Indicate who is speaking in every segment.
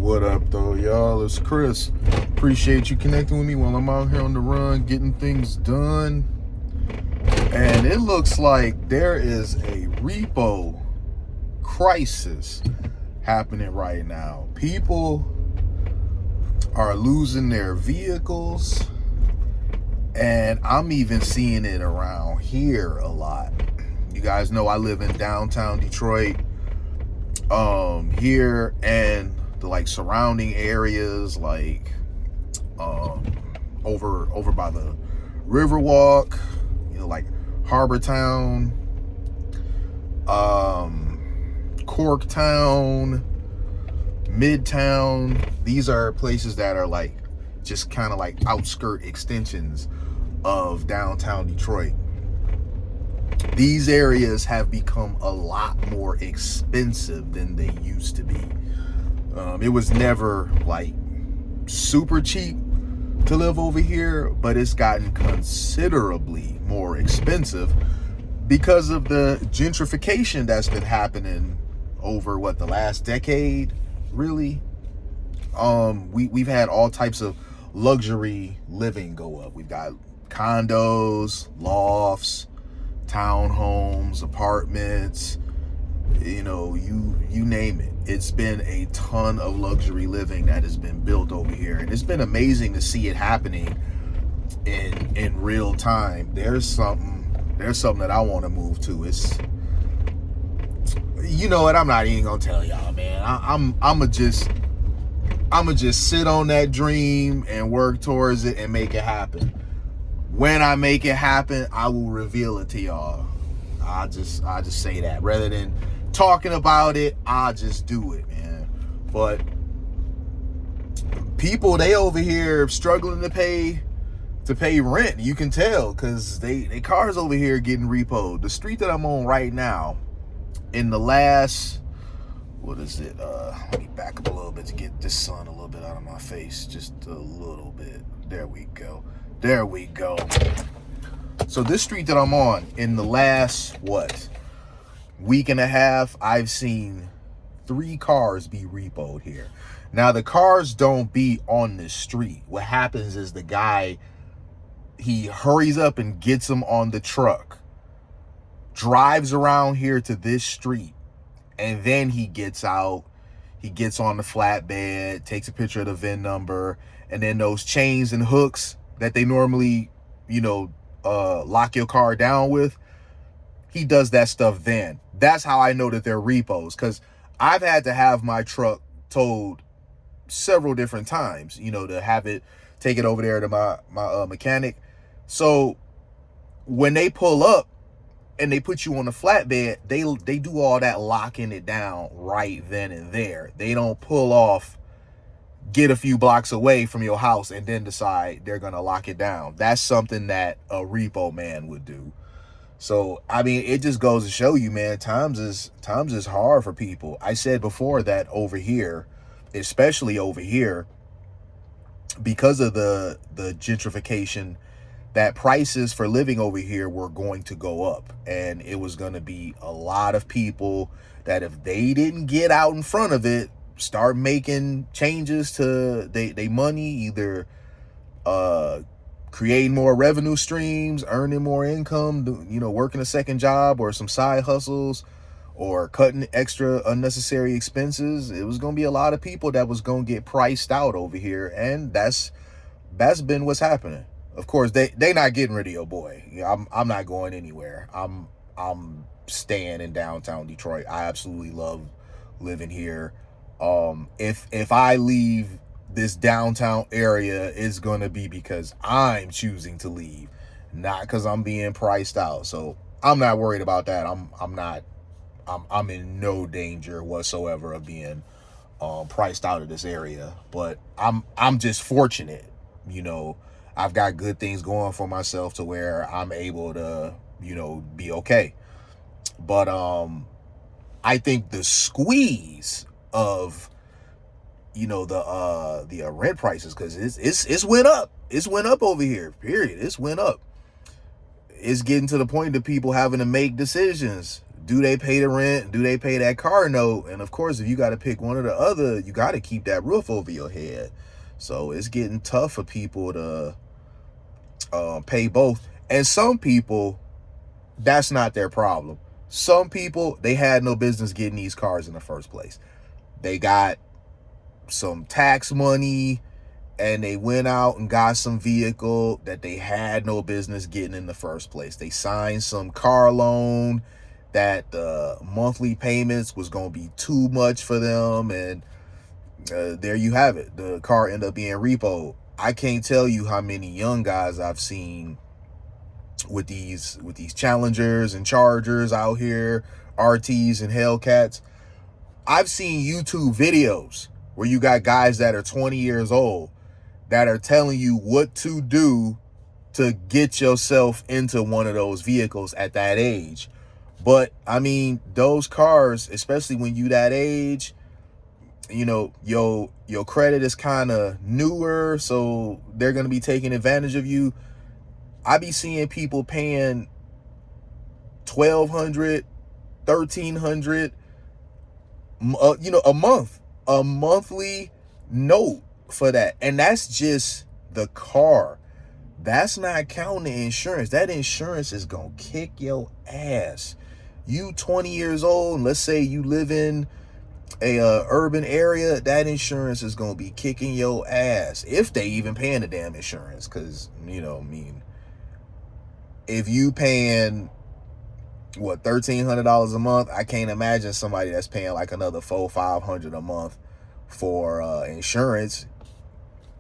Speaker 1: What up, though, y'all? It's Chris. Appreciate you connecting with me while I'm out here on the run, getting things done. And it looks like there is a repo crisis happening right now. People are losing their vehicles, and I'm even seeing it around here a lot. You guys know I live in downtown Detroit. Here and the surrounding areas, over by the Riverwalk, Harbor Town, Corktown, Midtown. These are places that are just kind of outskirt extensions of downtown Detroit. These areas have become a lot more expensive than they used to be. It was never super cheap to live over here, but it's gotten considerably more expensive because of the gentrification that's been happening over the last decade, really. We've had all types of luxury living go up. We've got condos, lofts, townhomes, apartments, you name it. It's been a ton of luxury living that has been built over here, and it's been amazing to see it happening in real time. There's something that I want to move to. It's, you know what, I'm not even gonna tell y'all, man. I'ma just sit on that dream and work towards it and make it happen. When I make it happen, I will reveal it to y'all. I just say that rather than talking about it. I just do it, man. But people, they over here struggling to pay rent. You can tell because they cars over here getting repoed. The street that I'm on right now, in the last, what is it? Let me back up a little bit to get this sun a little bit out of my face, just a little bit. There we go. So this street that I'm on, in the last, week and a half, I've seen 3 cars be repoed here. Now, the cars don't be on the street. What happens is the guy, he hurries up and gets them on the truck, drives around here to this street, and then he gets out. He gets on the flatbed, takes a picture of the VIN number, and then those chains and hooks that they normally, lock your car down with, he does that stuff then. That's how I know that they're repos, because I've had to have my truck towed several different times, to have it, take it over there to my mechanic. So when they pull up and they put you on the flatbed, they do all that locking it down right then and there. They don't pull off, get a few blocks away from your house, and then decide they're going to lock it down. That's something that a repo man would do. So, I mean, it just goes to show you, man, times is hard for people. I said before that over here, especially over here, because of the gentrification, that prices for living over here were going to go up. And it was going to be a lot of people that, if they didn't get out in front of it, start making changes to they money, either creating more revenue streams, earning more income, working a second job or some side hustles, or cutting extra unnecessary expenses. It was going to be a lot of people that was going to get priced out over here, and that's been what's happening. Of course, they not getting rid of your boy. I'm not going anywhere. I'm staying in downtown Detroit. I absolutely love living here. If I leave this downtown area, it's going to be because I'm choosing to leave, not because I'm being priced out. So I'm not worried about that. I'm in no danger whatsoever of being priced out of this area. But I'm just fortunate, I've got good things going for myself to where I'm able to, be okay. But I think the squeeze of the rent prices, because it's went up. It's went up over here, period. It's went up. It's getting to the point that people having to make decisions Do they pay the rent? Do they pay that car note? And of course, if you got to pick one or the other, you got to keep that roof over your head. So it's getting tough for people to pay both. And some people, that's not their problem. Some people, they had no business getting these cars in the first place. They got some tax money and they went out and got some vehicle that they had no business getting in the first place. They signed some car loan that the monthly payments was going to be too much for them, and there you have it. The car ended up being repo'd. I can't tell you how many young guys I've seen with these Challengers and Chargers out here, RTs and Hellcats. I've seen YouTube videos where you got guys that are 20 years old that are telling you what to do to get yourself into one of those vehicles at that age. But I mean, those cars, especially when you that age, you know, your credit is kind of newer, so they're going to be taking advantage of you. I be seeing people paying $1,200, $1,300, a monthly note for that. And that's just the car. That's not counting the insurance. That insurance is gonna kick your ass. You 20 years old, and let's say you live in a urban area, that insurance is gonna be kicking your ass, if they even paying the damn insurance. Because, you know, I mean, if you paying what, $1,300 a month, I can't imagine somebody that's paying like another $400-500 a month for insurance.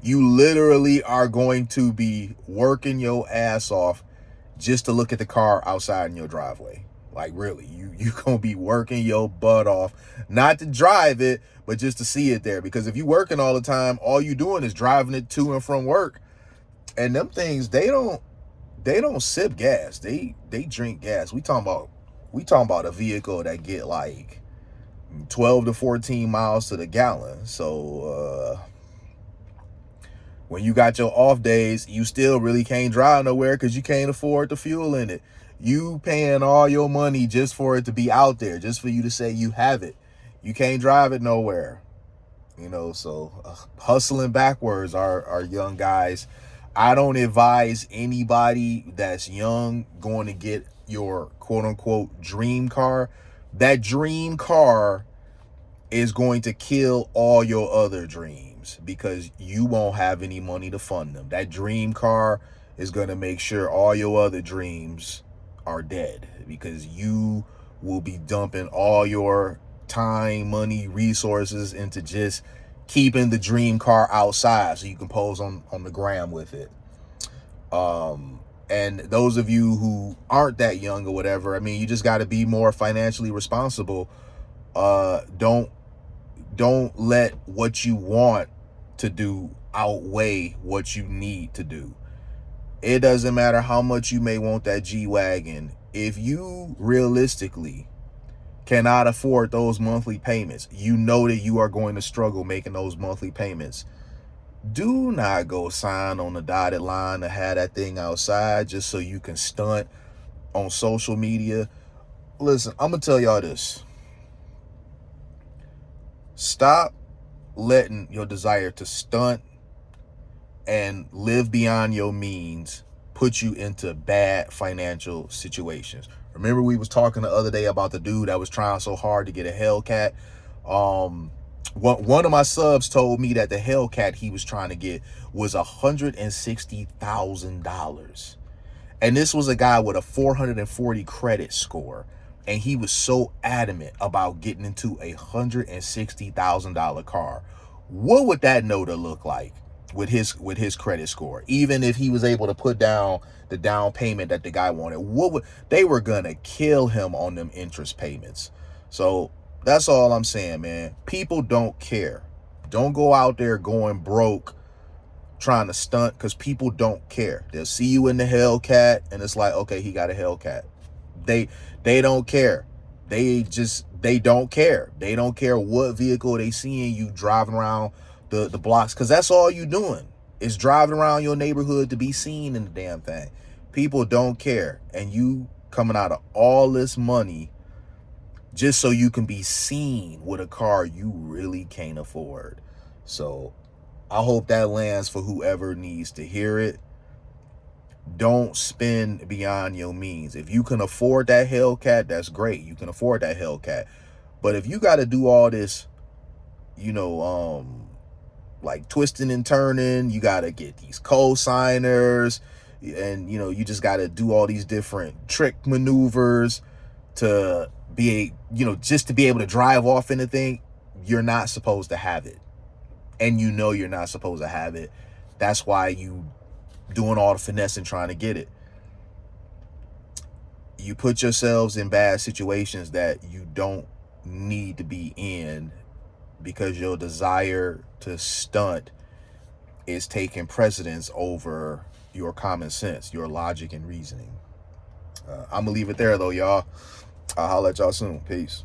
Speaker 1: You literally are going to be working your ass off just to look at the car outside in your driveway. Like, really, you gonna be working your butt off, not to drive it, but just to see it there. Because if you working all the time, all you doing is driving it to and from work. And them things, they don't sip gas. They drink gas. We talking about a vehicle that get like 12 to 14 miles to the gallon. So when you got your off days, you still really can't drive nowhere because you can't afford the fuel in it. You paying all your money just for it to be out there, just for you to say you have it. You can't drive it nowhere. You know, so hustling backwards are young guys. I don't advise anybody that's young going to get your quote unquote dream car. That dream car is going to kill all your other dreams because you won't have any money to fund them. That dream car is going to make sure all your other dreams are dead because you will be dumping all your time, money, resources into just keeping the dream car outside so you can pose on the gram with it. And those of you who aren't that young or whatever, I mean, you just got to be more financially responsible. Don't let what you want to do outweigh what you need to do. It doesn't matter how much you may want that G-Wagon. If you realistically cannot afford those monthly payments, you know that you are going to struggle making those monthly payments. Do not go sign on the dotted line to have that thing outside just so you can stunt on social media. Listen, I'm going to tell y'all this. Stop letting your desire to stunt and live beyond your means put you into bad financial situations. Remember we was talking the other day about the dude that was trying so hard to get a Hellcat? One of my subs told me that the Hellcat he was trying to get was $160,000. And this was a guy with a 440 credit score. And he was so adamant about getting into a $160,000 car. What would that note look like with his credit score? Even if he was able to put down the down payment that the guy wanted, they were gonna kill him on them interest payments. So that's all I'm saying, man. People don't care. Don't go out there going broke trying to stunt, because people don't care. They'll see you in the Hellcat and it's like, okay, he got a Hellcat. They don't care. They don't care. They don't care what vehicle they seeing you driving around the blocks, because that's all you doing is driving around your neighborhood to be seen in the damn thing. People don't care. And you coming out of all this money just so you can be seen with a car you really can't afford. So I hope that lands for whoever needs to hear it. Don't spend beyond your means. If you can afford that Hellcat, that's great. You can afford that Hellcat. But if you got to do all this, like twisting and turning, you got to get these co-signers, and you just got to do all these different trick maneuvers to be, just to be able to drive off anything, you're not supposed to have it. And you're not supposed to have it. That's why you doing all the finessing trying to get it. You put yourselves in bad situations that you don't need to be in because your desire to stunt is taking precedence over your common sense, your logic and reasoning. I'm gonna leave it there though, y'all. I'll holler at y'all soon. Peace.